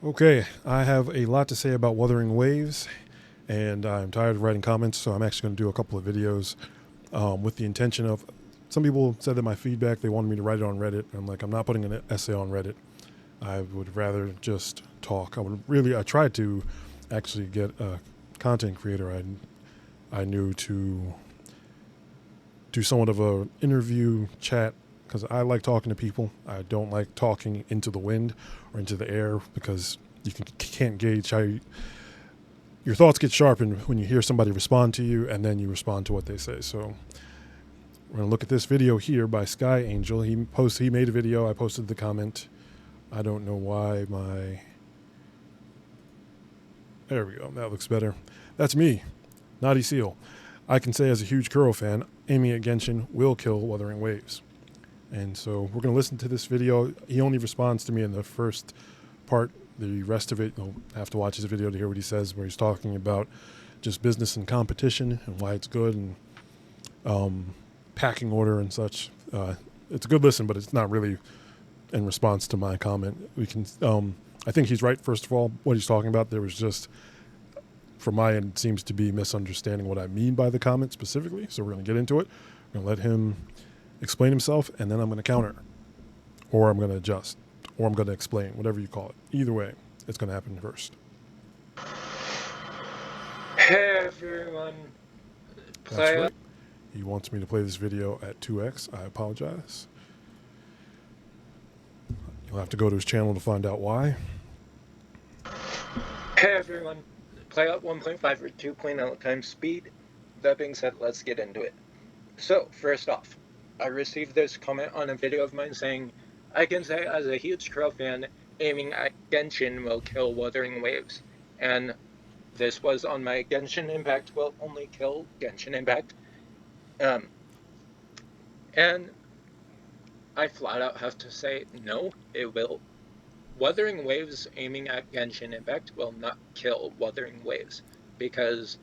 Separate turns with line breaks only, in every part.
Okay, I have a lot to say about Wuthering Waves, and I'm tired of writing comments, so I'm actually going to do a couple of videos with the intention of. Some people said that my feedback, they wanted me to write it on Reddit. I'm like, I'm not putting an essay on Reddit. I would rather just talk. I tried to actually get a content creator I knew to do somewhat of a interview chat because I like talking to people. I don't like talking into the wind or into the air because can't gauge how your thoughts get sharpened when you hear somebody respond to you and then you respond to what they say. So we're gonna look at this video here by Sky Angel. He made a video. I posted the comment. I don't know why my there we go. That looks better. That's me, Naughty Seal. I can say as a huge Kuro fan, aiming at Genshin will kill Wuthering Waves. And so we're going to listen to this video. He only responds to me in the first part. The rest of it, you'll have to watch his video to hear what he says, where he's talking about just business and competition and why it's good and packing order and such. It's a good listen, but it's not really in response to my comment. I think he's right, first of all, what he's talking about. There was just, from my end, it seems to be misunderstanding what I mean by the comment specifically. So we're going to get into it. We're going to let him explain himself, and then I'm going to counter, or I'm going to adjust, or I'm going to explain, whatever you call it. Either way, it's going to happen first.
Hey everyone,
That's
play up.
right. He wants me to play this video at 2x. I apologize. You'll have to go to his channel to find out why.
Hey everyone, play up 1.5 or 2.0 times speed. That being said, let's get into it. So, first off, I received this comment on a video of mine saying, I can say as a huge Crow fan, aiming at Genshin will kill Wuthering Waves. And this was on my Genshin Impact will only kill Genshin Impact. Um, and I flat out have to say, no, it will. Wuthering Waves aiming at Genshin Impact will not kill Wuthering Waves because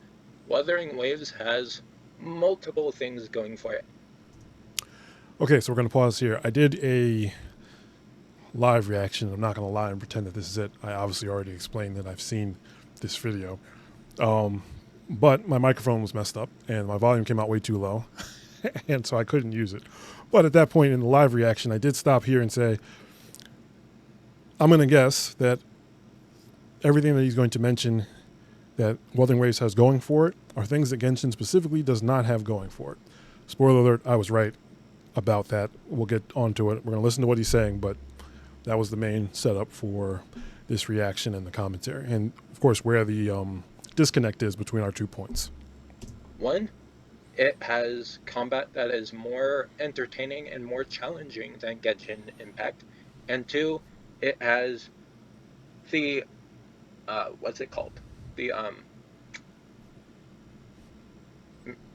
Wuthering Waves has multiple things going for it.
Okay, so we're going to pause here. I did a live reaction. I'm not going to lie and pretend that this is it. I obviously already explained that I've seen this video. But my microphone was messed up and my volume came out way too low. And so I couldn't use it. But at that point in the live reaction, I did stop here and say, I'm going to guess that everything that he's going to mention that Wuthering Waves has going for it are things that Genshin specifically does not have going for it. Spoiler alert, I was right about that. We'll get onto it. We're going to listen to what he's saying, but that was the main setup for this reaction and the commentary. And of course, where the disconnect is between our 2 points.
One, it has combat that is more entertaining and more challenging than Genshin Impact. And two, it has the what's it called? The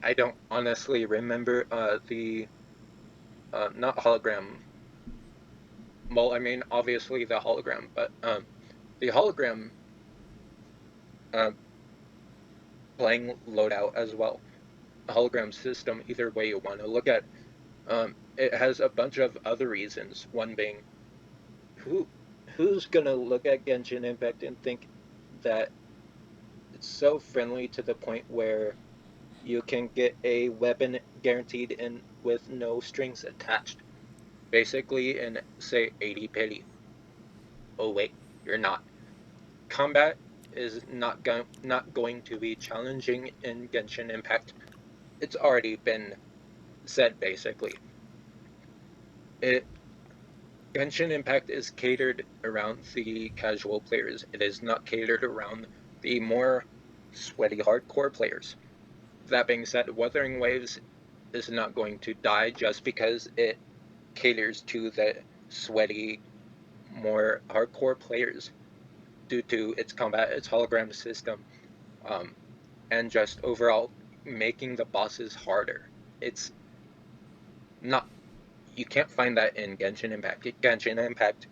I don't honestly remember the not hologram. Well, I mean obviously the hologram, but the hologram uh, playing loadout as well. A hologram system, either way you want to look at. It has a bunch of other reasons. One being, who who's gonna look at Genshin Impact and think that it's so friendly to the point where you can get a weapon guaranteed in with no strings attached, basically in say 80 pity. Oh wait, you're not. Combat is not going to be challenging in Genshin Impact. It's already been said basically. It Genshin Impact is catered around the casual players. It is not catered around the more sweaty hardcore players. That being said, Wuthering Waves is not going to die just because it caters to the sweaty, more hardcore players due to its combat, its hologram system, um, and just overall making the bosses harder. It's not you can't find that in Genshin Impact. Genshin Impact,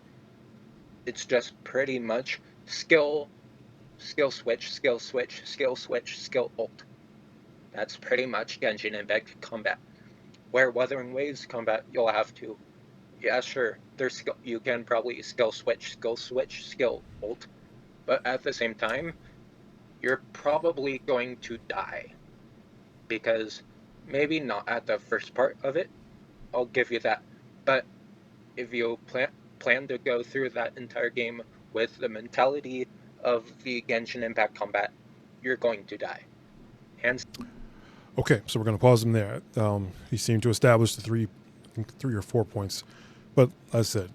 it's just pretty much skill switch, skill switch, skill switch, skill ult. That's pretty much Genshin Impact combat. Where Wuthering Waves combat, you'll have to, yeah, sure, there's skill, you can probably skill switch, skill ult, but at the same time, you're probably going to die. Because maybe not at the first part of it, I'll give you that. But if you plan to go through that entire game with the mentality of the Genshin Impact combat, you're going to die. Hands.
Okay, so we're going to pause him there. He seemed to establish the three or 4 points, but as I said,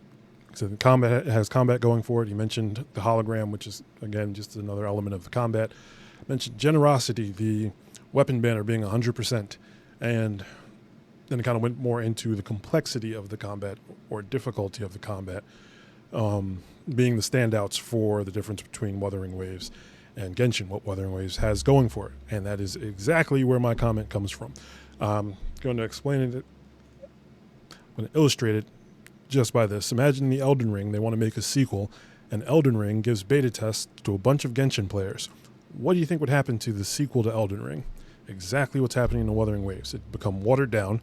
the combat has combat going for it. He mentioned the hologram, which is again just another element of the combat. Mentioned generosity, the weapon banner being 100%, and then it kind of went more into the complexity of the combat or difficulty of the combat, being the standouts for the difference between Wuthering Waves and Genshin, what Wuthering Waves has going for it. And that is exactly where my comment comes from. I'm going to explain it, I'm going to illustrate it just by this. Imagine the Elden Ring, they want to make a sequel, and Elden Ring gives beta tests to a bunch of Genshin players. What do you think would happen to the sequel to Elden Ring? Exactly what's happening in the Wuthering Waves. It'd become watered down,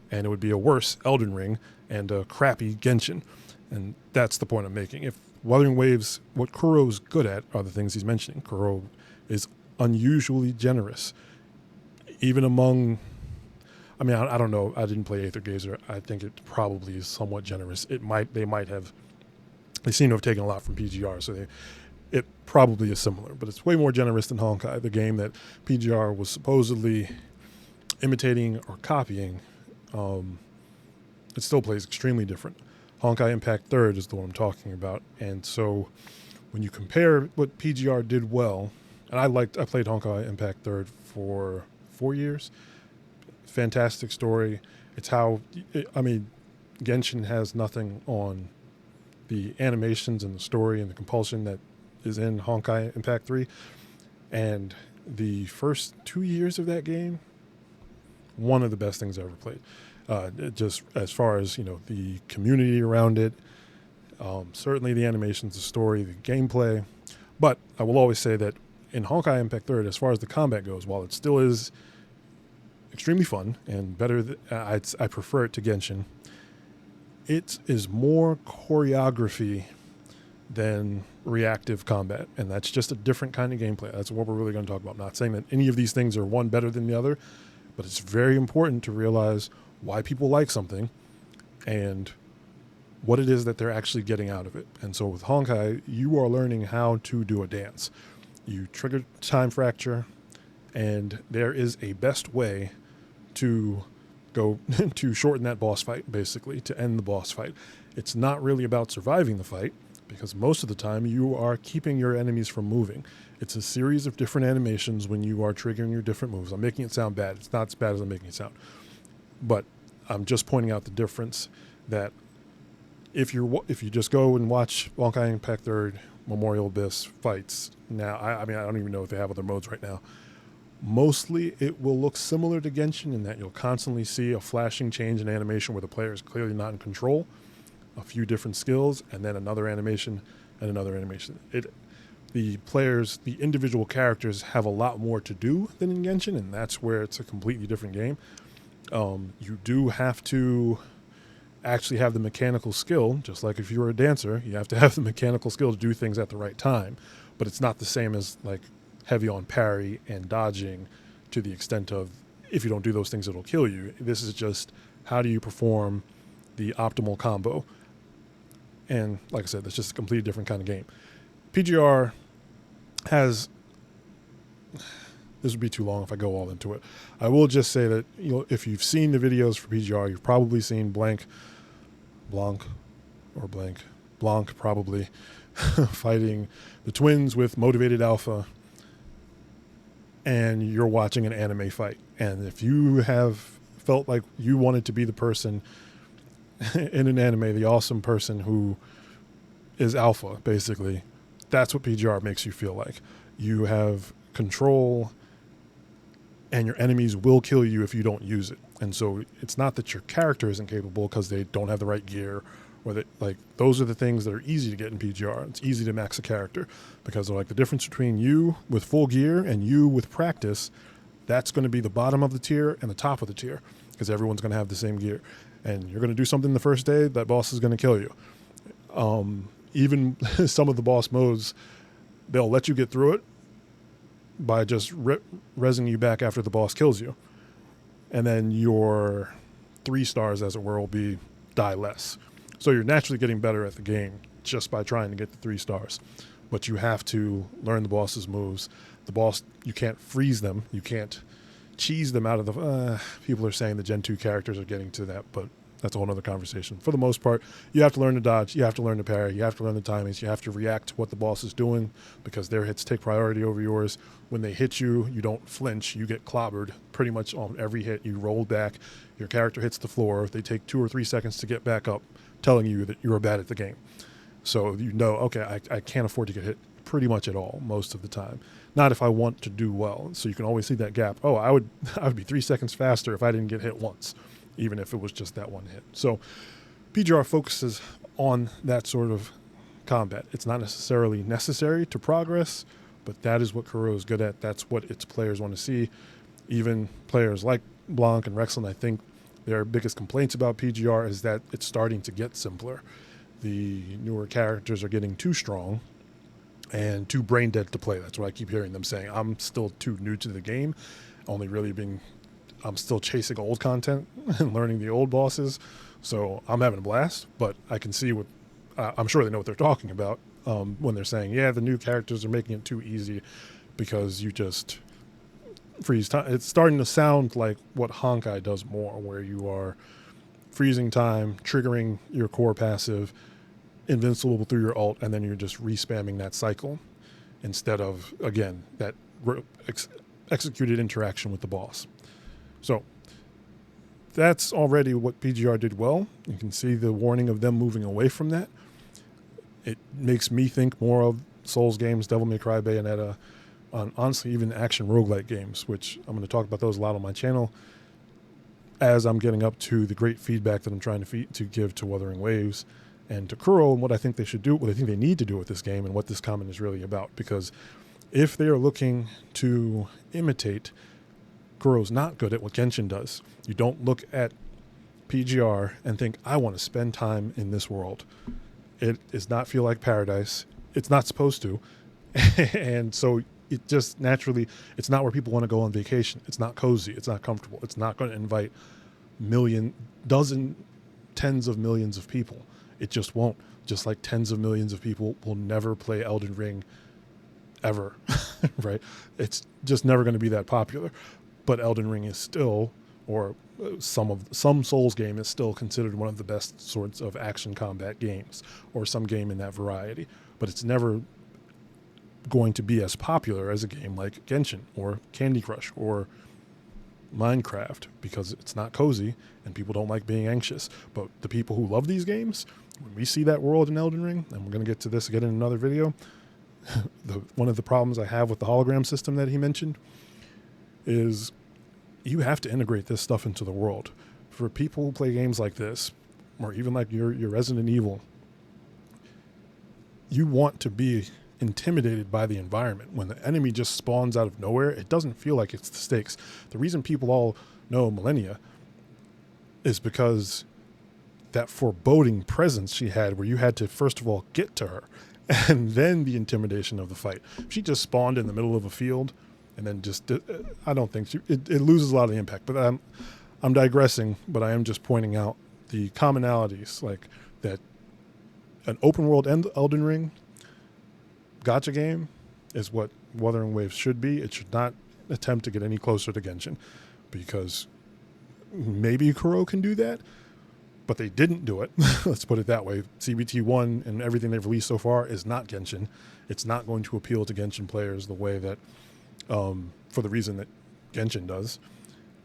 and it would be a worse Elden Ring and a crappy Genshin. And that's the point I'm making. If Wuthering Waves, what Kuro's good at are the things he's mentioning. Kuro is unusually generous. Even among, I mean, I don't know. I didn't play Aether Gazer. I think it probably is somewhat generous. They seem to have taken a lot from PGR, so it probably is similar, but it's way more generous than Honkai, the game that PGR was supposedly imitating or copying. It still plays extremely different. Honkai Impact Third is the one I'm talking about, and so when you compare what PGR did well, and I played Honkai Impact Third for 4 years. Fantastic story. It's how, Genshin has nothing on the animations and the story and the compulsion that is in Honkai Impact 3. And the first 2 years of that game, one of the best things I ever played. Just as far as, the community around it, certainly the animations, the story, the gameplay. But I will always say that in Honkai Impact 3, as far as the combat goes, while it still is extremely fun and better, I prefer it to Genshin, it is more choreography than reactive combat, and that's just a different kind of gameplay. That's what we're really going to talk about. I'm not saying that any of these things are one better than the other, but it's very important to realize why people like something and what it is that they're actually getting out of it. And so with Honkai, you are learning how to do a dance. You trigger time fracture, and there is a best way to go to shorten that boss fight, basically, to end the boss fight. It's not really about surviving the fight, because most of the time you are keeping your enemies from moving. It's a series of different animations when you are triggering your different moves. I'm making it sound bad. It's not as bad as I'm making it sound. But I'm just pointing out the difference that if you just go and watch Honkai Impact 3 Memorial Abyss fights now, I don't even know if they have other modes right now. Mostly it will look similar to Genshin in that you'll constantly see a flashing change in animation where the player is clearly not in control, a few different skills, and then another animation and another animation. The individual characters have a lot more to do than in Genshin, and that's where it's a completely different game. You do have to actually have the mechanical skill, just like if you were a dancer, you have to have the mechanical skill to do things at the right time, but it's not the same as like heavy on parry and dodging to the extent of if you don't do those things, it'll kill you. This is just how do you perform the optimal combo. And like I said, that's just a completely different kind of game. PGR has, this would be too long if I go all into it. I will just say that if you've seen the videos for PGR, you've probably seen Blanc probably fighting the twins with Motivated Alpha, and you're watching an anime fight. And if you have felt like you wanted to be the person in an anime, the awesome person who is alpha, basically, that's what PGR makes you feel like. You have control, and your enemies will kill you if you don't use it. And so it's not that your character isn't capable because they don't have the right gear, or that, like, those are the things that are easy to get in PGR. It's easy to max a character because they're like the difference between you with full gear and you with practice. That's going to be the bottom of the tier and the top of the tier because everyone's going to have the same gear. And you're going to do something the first day, that boss is going to kill you. Even some of the boss modes, they'll let you get through it by just resing you back after the boss kills you. And then your 3 stars, as it were, will be die less. So you're naturally getting better at the game just by trying to get the 3 stars. But you have to learn the boss's moves. The boss, you can't freeze them. You can't cheese them out of the... people are saying the Gen 2 characters are getting to that, but that's a whole other conversation. For the most part, you have to learn to dodge. You have to learn to parry. You have to learn the timings. You have to react to what the boss is doing because their hits take priority over yours. When they hit you, you don't flinch. You get clobbered pretty much on every hit. You roll back. Your character hits the floor. They take 2 or 3 seconds to get back up, telling you that you're bad at the game. So you know, okay, I can't afford to get hit pretty much at all most of the time. Not if I want to do well. So you can always see that gap. Oh, I would be 3 seconds faster if I didn't get hit once, even if it was just that one hit. So PGR focuses on that sort of combat. It's not necessarily necessary to progress, but that is what Kuro is good at. That's what its players want to see. Even players like Blanc and Rexland, I think their biggest complaints about PGR is that it's starting to get simpler. The newer characters are getting too strong and too brain dead to play. That's what I keep hearing them saying. I'm still too new to the game, I'm still chasing old content and learning the old bosses. So I'm having a blast, but I can see I'm sure they know what they're talking about when they're saying, yeah, the new characters are making it too easy because you just freeze time. It's starting to sound like what Honkai does more, where you are freezing time, triggering your core passive, invincible through your ult, and then you're just respamming that cycle instead of, again, that executed interaction with the boss. So that's already what PGR did well. You can see the warning of them moving away from that. It makes me think more of Souls games, Devil May Cry, Bayonetta, honestly, even action roguelike games, which I'm going to talk about those a lot on my channel as I'm getting up to the great feedback that I'm trying to give to Wuthering Waves and to Kuro, and what I think they should do, what I think they need to do with this game, and what this comment is really about. Because if they are looking to imitate, Kuro's not good at what Genshin does. You don't look at PGR and think, I want to spend time in this world. It does not feel like paradise. It's not supposed to. And so it just naturally, it's not where people want to go on vacation. It's not cozy. It's not comfortable. It's not going to invite tens of millions of people. It just won't. Just like tens of millions of people will never play Elden Ring ever, right? It's just never going to be that popular. But Elden Ring is still, or some Souls game is still considered one of the best sorts of action combat games, or some game in that variety. But it's never going to be as popular as a game like Genshin or Candy Crush or Minecraft, because it's not cozy and people don't like being anxious. But the people who love these games, when we see that world in Elden Ring, and we're going to get to this again in another video, one of the problems I have with the hologram system that he mentioned is you have to integrate this stuff into the world. For people who play games like this, or even like your Resident Evil, you want to be intimidated by the environment. When the enemy just spawns out of nowhere, it doesn't feel like it's the stakes. The reason people all know Millennia is because that foreboding presence she had, where you had to first of all get to her, and then the intimidation of the fight. If she just spawned in the middle of a field and then just, I don't think it loses a lot of the impact. But I'm digressing, but I am just pointing out the commonalities, like that an open world Elden Ring gacha game is what Wuthering Waves should be. It should not attempt to get any closer to Genshin, because maybe Kuro can do that, but they didn't do it. Let's put it that way. CBT1 and everything they've released so far is not Genshin. It's not going to appeal to Genshin players the way that, for the reason that Genshin does.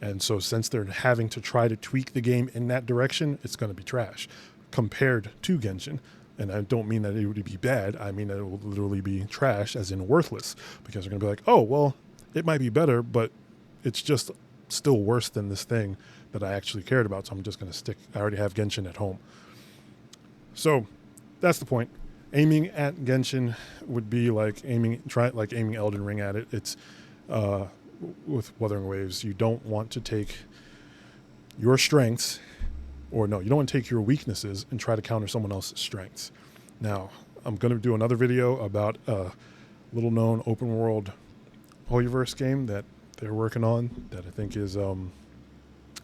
And so since they're having to try to tweak the game in that direction, it's going to be trash compared to Genshin. And I don't mean that it would be bad. I mean that it will literally be trash, as in worthless, because they're going to be like, oh, well, it might be better, but it's just still worse than this thing that I actually cared about. So I'm just going to stick. I already have Genshin at home. So that's the point. Aiming at Genshin would be like aiming Elden Ring at it. It's with Wuthering Waves. You don't want to take your strengths, or no, you don't want to take your weaknesses and try to counter someone else's strengths. Now, I'm going to do another video about little known open world Hoyoverse game that they're working on that I think is I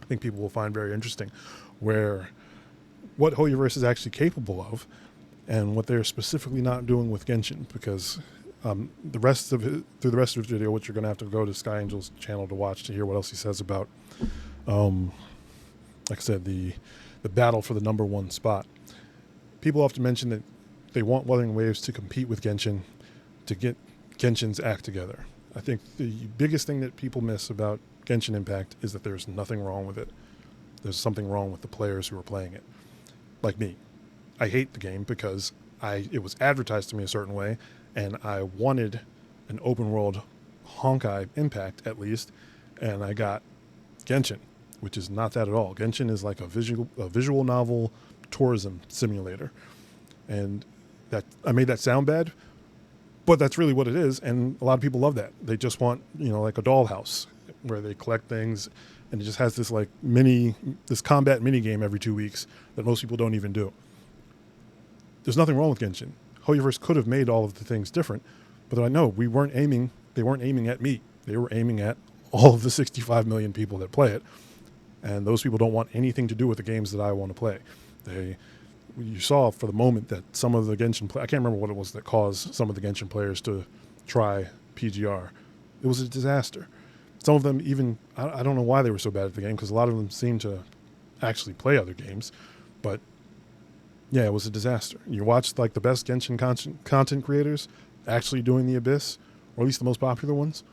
think people will find very interesting, where what Hoyoverse is actually capable of and what they're specifically not doing with Genshin, because the rest of it, through the rest of his video, which you're going to have to go to Sky Angel's channel to watch to hear what else he says about, like I said, the battle for the number one spot. People often mention that they want Wuthering Waves to compete with Genshin to get Genshin's act together. I think the biggest thing that people miss about Genshin Impact is that there's nothing wrong with it. There's something wrong with the players who are playing it. Like me. I hate the game because it was advertised to me a certain way, and I wanted an open world Honkai Impact at least, and I got Genshin, which is not that at all. Genshin is like a visual novel tourism simulator, and that I made that sound bad, but that's really what it is, and a lot of people love that. They just want, like a dollhouse where they collect things, and it just has this like this combat mini game every 2 weeks that most people don't even do. There's nothing wrong with Genshin. Hoyoverse could have made all of the things different, but I know they weren't aiming at me. They were aiming at all of the 65 million people that play it, and those people don't want anything to do with the games that I want to play. You saw for the moment that some of the Genshin I can't remember what it was that caused some of the Genshin players to try PGR. It was a disaster. Some of them even, I don't know why they were so bad at the game, because a lot of them seemed to actually play other games, but yeah, it was a disaster. You watch like the best Genshin content creators actually doing the Abyss, or at least the most popular ones,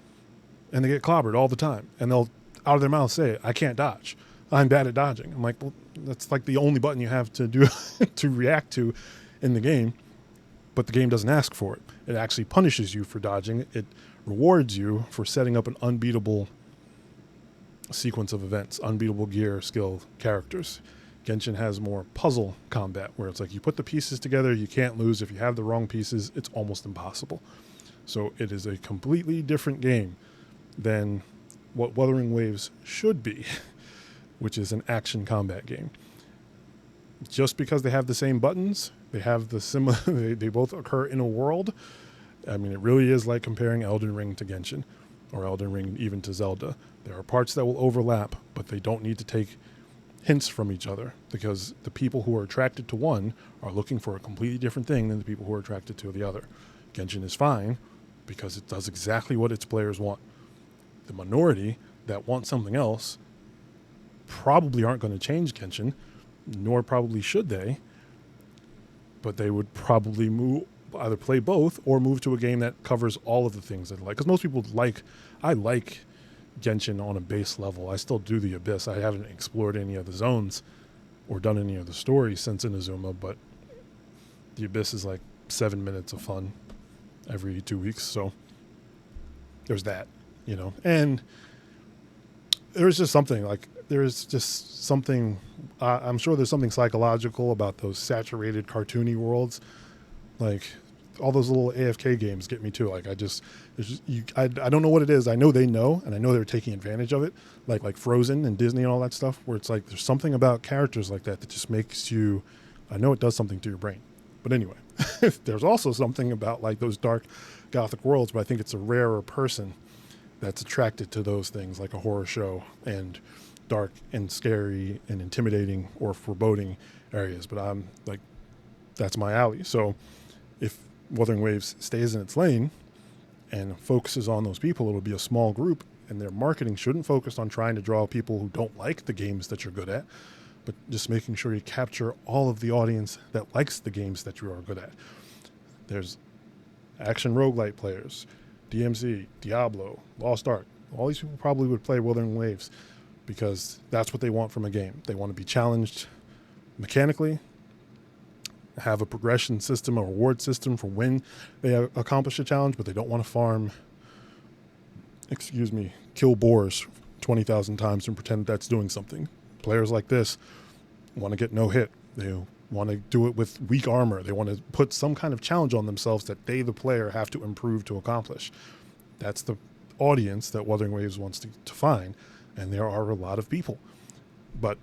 and they get clobbered all the time, and they'll out of their mouths say, I can't dodge. I'm bad at dodging. I'm like, well, that's like the only button you have to do to react to in the game, but the game doesn't ask for it. It actually punishes you for dodging. It rewards you for setting up an unbeatable sequence of events, unbeatable gear, skill, characters. Genshin has more puzzle combat, where it's like you put the pieces together, you can't lose. If you have the wrong pieces, it's almost impossible. So it is a completely different game than what Wuthering Waves should be, which is an action combat game. Just because they have the same buttons, they have the similar, they both occur in a world. I mean, it really is like comparing Elden Ring to Genshin, or Elden Ring even to Zelda. There are parts that will overlap, but they don't need to take hints from each other, because the people who are attracted to one are looking for a completely different thing than the people who are attracted to the other. Genshin is fine because it does exactly what its players want. The minority that want something else probably aren't going to change Genshin, nor probably should they, but they would probably either play both or move to a game that covers all of the things they like. Because most people I like Genshin on a base level. I still do the Abyss. I haven't explored any of the zones or done any of the stories since Inazuma, but the Abyss is like 7 minutes of fun every 2 weeks. So there's that, and there's just something I'm sure there's something psychological about those saturated cartoony worlds. Like all those little AFK games get me too. Like I don't know what it is. I know they know, and I know they're taking advantage of it. Like Frozen and Disney and all that stuff, where it's like there's something about characters like that just makes you. I know it does something to your brain, but anyway, there's also something about like those dark, gothic worlds. But I think it's a rarer person that's attracted to those things, like a horror show and dark and scary and intimidating or foreboding areas. But I'm like, that's my alley. So if Wuthering Waves stays in its lane and focuses on those people, it'll be a small group, and their marketing shouldn't focus on trying to draw people who don't like the games that you're good at, but just making sure you capture all of the audience that likes the games that you are good at. There's action roguelite players, DMZ, Diablo, Lost Ark. All these people probably would play Wuthering Waves because that's what they want from a game. They want to be challenged mechanically, have a progression system, a reward system for when they accomplish a challenge, but they don't want to farm, kill boars 20,000 times and pretend that's doing something. Players like this want to get no hit. They want to do it with weak armor. They want to put some kind of challenge on themselves that they, the player, have to improve to accomplish. That's the audience that Wuthering Waves wants to find, and there are a lot of people. But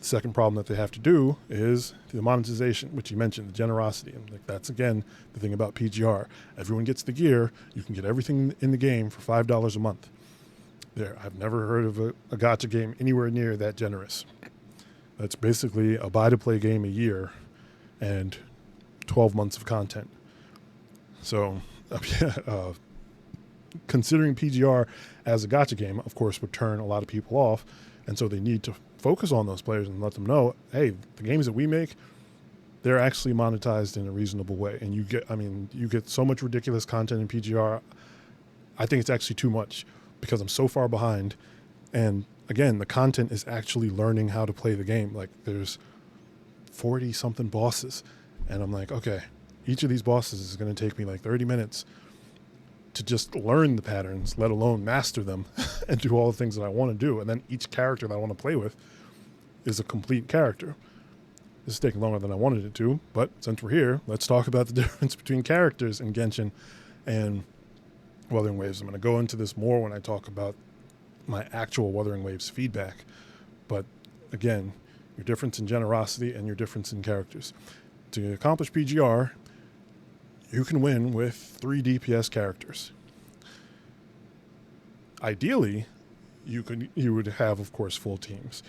The second problem that they have to do is the monetization, which you mentioned, the generosity. And like, that's, again, the thing about PGR. Everyone gets the gear. You can get everything in the game for $5 a month. There, I've never heard of a gacha game anywhere near that generous. That's basically a buy-to-play game a year and 12 months of content. So considering PGR as a gacha game, of course, would turn a lot of people off. And so they need to focus on those players and let them know, hey, the games that we make, they're actually monetized in a reasonable way. And you get so much ridiculous content in PGR. I think it's actually too much because I'm so far behind. And again, the content is actually learning how to play the game. Like, there's 40 something bosses. And I'm like, okay, each of these bosses is going to take me like 30 minutes to just learn the patterns, let alone master them and do all the things that I want to do. And then each character that I want to play with is a complete character. This is taking longer than I wanted it to, but since we're here, let's talk about the difference between characters in Genshin and Wuthering Waves. I'm going to go into this more when I talk about my actual Wuthering Waves feedback. But again, your difference in generosity and your difference in characters. To accomplish PGR, you can win with 3 DPS characters. Ideally, you would have, of course, full teams.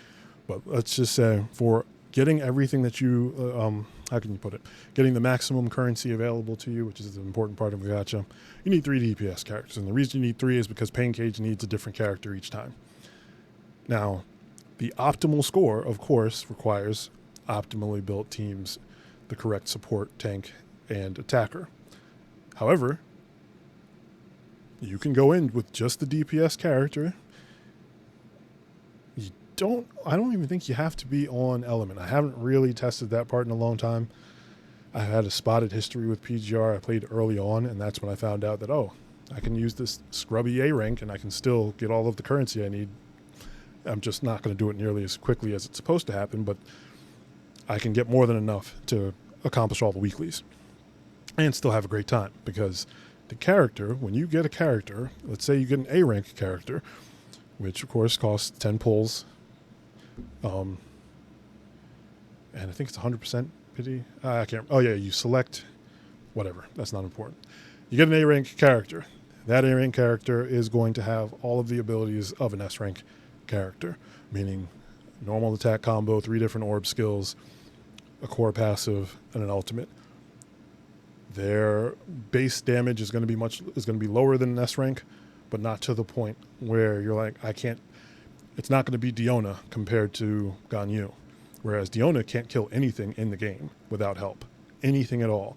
But let's just say for getting everything that you, how can you put it? Getting the maximum currency available to you, which is an important part of the gacha, you need 3 DPS characters. And the reason you need 3 is because Pain Cage needs a different character each time. Now, the optimal score, of course, requires optimally built teams, the correct support, tank, and attacker. However, you can go in with just the DPS character. I don't even think you have to be on Element. I haven't really tested that part in a long time. I had a spotted history with PGR. I played early on, and that's when I found out that, I can use this scrubby A rank and I can still get all of the currency I need. I'm just not going to do it nearly as quickly as it's supposed to happen, but I can get more than enough to accomplish all the weeklies and still have a great time, because the character, when you get a character, let's say you get an A rank character, which of course costs 10 pulls, and I think it's 100% pity. I can't. Oh yeah, you select whatever. That's not important. You get an A rank character. That A rank character is going to have all of the abilities of an S rank character, meaning normal attack combo, 3 different orb skills, a core passive, and an ultimate. Their base damage is going to be lower than an S rank, but not to the point where you're like, it's not going to be Diona compared to Ganyu. Whereas Diona can't kill anything in the game without help. Anything at all.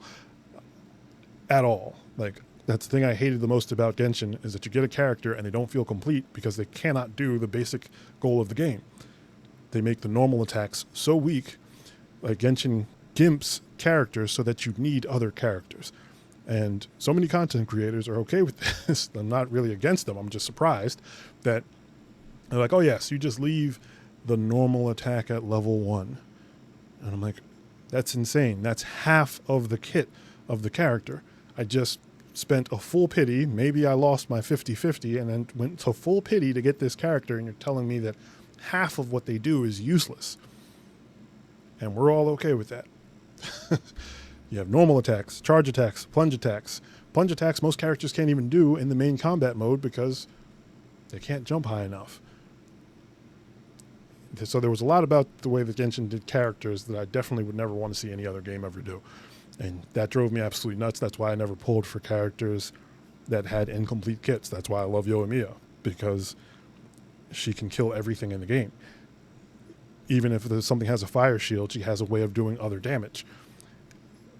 At all. Like, that's the thing I hated the most about Genshin, is that you get a character and they don't feel complete because they cannot do the basic goal of the game. They make the normal attacks so weak, like Genshin gimps characters so that you need other characters. And so many content creators are okay with this. I'm not really against them. I'm just surprised that they're like, oh yes, you just leave the normal attack at level 1. And I'm like, that's insane. That's half of the kit of the character. I just spent a full pity. Maybe I lost my 50-50 and then went to full pity to get this character, and you're telling me that half of what they do is useless. And we're all okay with that. You have normal attacks, charge attacks, plunge attacks. Plunge attacks most characters can't even do in the main combat mode because they can't jump high enough. So there was a lot about the way that Genshin did characters that I definitely would never want to see any other game ever do. And that drove me absolutely nuts. That's why I never pulled for characters that had incomplete kits. That's why I love Yoimiya, because she can kill everything in the game. Even if something has a fire shield, she has a way of doing other damage.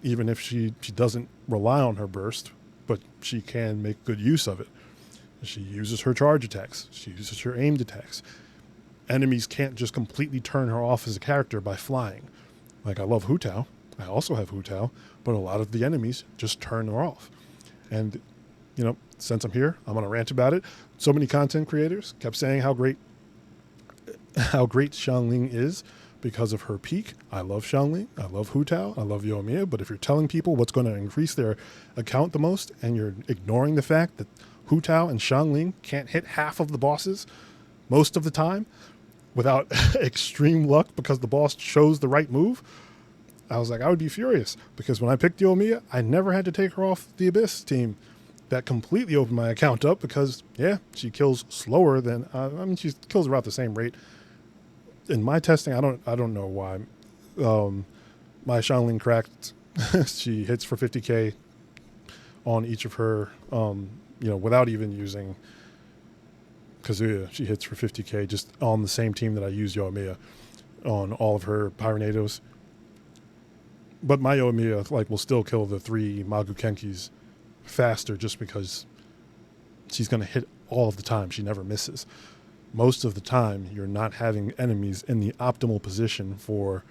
Even if she doesn't rely on her burst, but she can make good use of it. She uses her charge attacks. She uses her aimed attacks. Enemies can't just completely turn her off as a character by flying. Like, I love Hu Tao. I also have Hu Tao, but a lot of the enemies just turn her off. And, since I'm here, I'm going to rant about it. So many content creators kept saying how great Xiangling is because of her peak. I love Xiangling. I love Hu Tao. I love Yoimiya. But if you're telling people what's going to increase their account the most, and you're ignoring the fact that Hu Tao and Xiangling can't hit half of the bosses most of the time, without extreme luck because the boss chose the right move, I was like, I would be furious, because when I picked Yoimiya, I never had to take her off the Abyss team. That completely opened my account up because, yeah, she kills slower than, she kills about the same rate. In my testing, I don't know why. My Xiangling cracked. She hits for 50k on each of her, without even using Kazuya. She hits for 50k just on the same team that I use Yoimiya on all of her Pyrenados. But my Yoimiya will still kill the 3 Magukenkis faster just because she's going to hit all of the time. She never misses. Most of the time, you're not having enemies in the optimal position for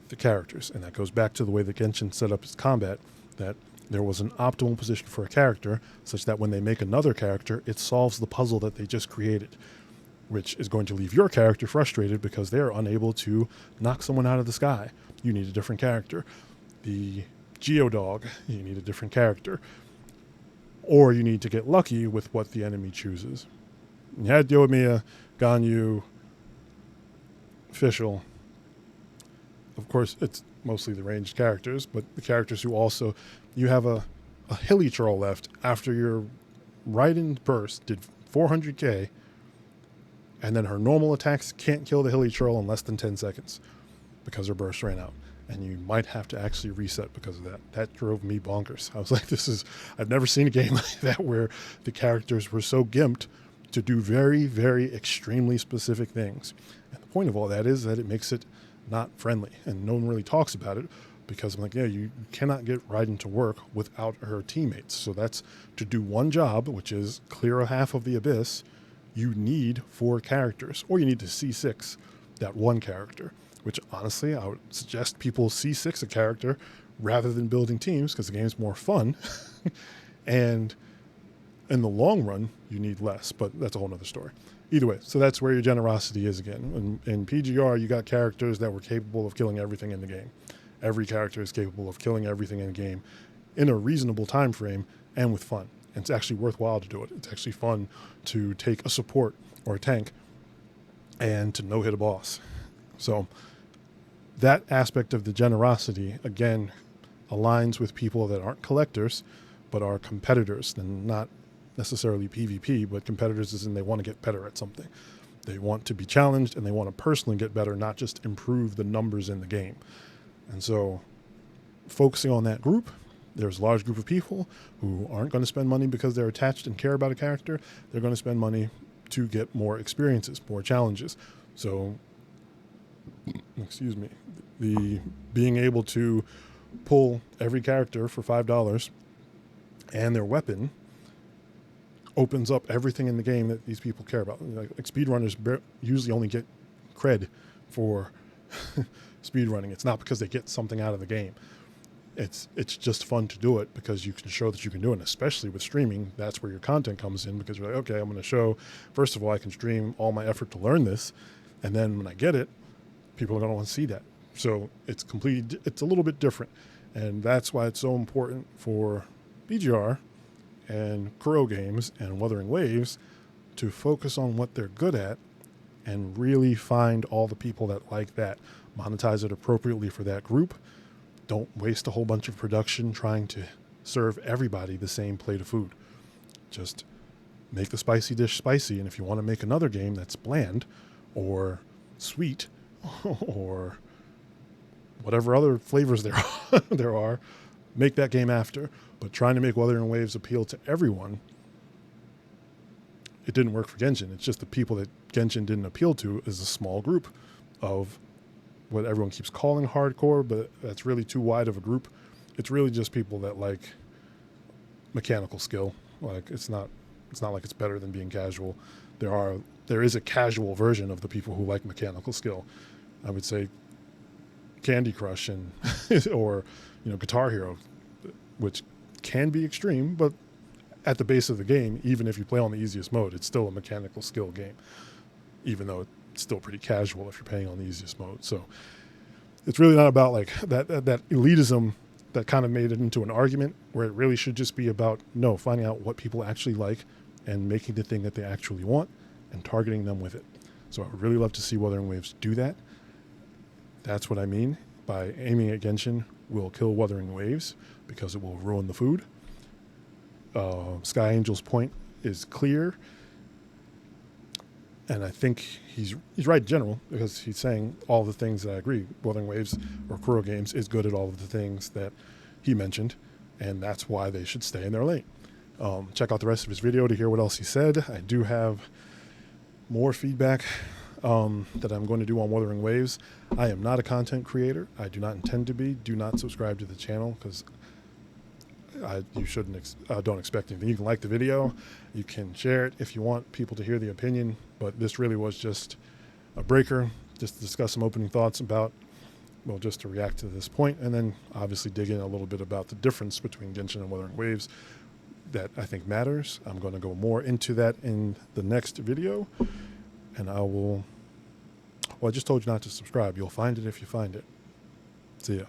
the characters. And that goes back to the way that Genshin set up its combat, that there was an optimal position for a character such that when they make another character, it solves the puzzle that they just created, which is going to leave your character frustrated because they're unable to knock someone out of the sky. You need a different character. The Geodog, you need a different character. Or you need to get lucky with what the enemy chooses. You had Yoimiya, Ganyu, Fischl. Of course, it's mostly the ranged characters, but the characters who also... You have a Hilly Troll left after your Raiden burst did 400k, and then her normal attacks can't kill the Hilly Troll in less than 10 seconds because her burst ran out. And you might have to actually reset because of that. That drove me bonkers. I was like, I've never seen a game like that where the characters were so gimped to do very, very extremely specific things. And the point of all that is that it makes it not friendly. And no one really talks about it because I'm like, yeah, you cannot get Raiden to work without her teammates. So that's to do one job, which is clear a half of the Abyss. You need 4 characters, or you need to C6 that one character. Which, honestly, I would suggest people C6 a character rather than building teams because the game's more fun. And in the long run, you need less, but that's a whole other story. Either way, so that's where your generosity is again. In PGR, you got characters that were capable of killing everything in the game. Every character is capable of killing everything in the game in a reasonable time frame and with fun. And it's actually worthwhile to do it. It's actually fun to take a support or a tank and to no-hit a boss. So that aspect of the generosity, again, aligns with people that aren't collectors, but are competitors, and not necessarily PvP, but competitors as in they want to get better at something. They want to be challenged, and they want to personally get better, not just improve the numbers in the game. And so focusing on that group, there's a large group of people who aren't going to spend money because they're attached and care about a character. They're going to spend money to get more experiences, more challenges. So the being able to pull every character for $5 and their weapon opens up everything in the game that these people care about. Like speedrunners usually only get cred for speedrunning. It's not because they get something out of the game. It's just fun to do it because you can show that you can do it. And especially with streaming, that's where your content comes in, because you're like, okay, I'm going to show, first of all, I can stream all my effort to learn this. And then when I get it, people are going to want to see that. So it's a little bit different. And that's why it's so important for BGR and Kuro games and Wuthering Waves to focus on what they're good at and really find all the people that like that. Monetize it appropriately for that group. Don't waste a whole bunch of production trying to serve everybody the same plate of food. Just make the spicy dish spicy. And if you want to make another game that's bland or sweet or whatever other flavors there are, make that game after. But trying to make Wuthering Waves appeal to everyone, it didn't work for Genshin. It's just the people that Genshin didn't appeal to is a small group of what everyone keeps calling hardcore, but that's really too wide of a group. It's really just people that like mechanical skill. Like it's not like it's better than being casual. There is a casual version of the people who like mechanical skill. I would say Candy Crush and or Guitar Hero, which can be extreme, but at the base of the game, even if you play on the easiest mode, it's still a mechanical skill game, even though it's still pretty casual if you're playing on the easiest mode. So it's really not about like that elitism that kind of made it into an argument, where it really should just be about finding out what people actually like and making the thing that they actually want and targeting them with it. So I would really love to see Wuthering Waves do that. That's what I mean by aiming at Genshin will kill Wuthering Waves because it will ruin the food. Sky Angel's point is clear, and I think he's right in general, because he's saying all the things that I agree. Wuthering Waves or Kuro Games is good at all of the things that he mentioned, and that's why they should stay in their lane. Check out the rest of his video to hear what else he said. I do have more feedback that I'm going to do on Wuthering Waves. I am not a content creator. I do not intend to be. Do not subscribe to the channel, because you shouldn't don't expect anything. You can like the video, you can share it if you want people to hear the opinion, but this really was just a breaker, just to discuss some opening thoughts about, well, just to react to this point, and then obviously dig in a little bit about the difference between Genshin and Wuthering Waves that I think matters. I'm going to go more into that in the next video, and I just told you not to subscribe. You'll find it if you find it. See ya.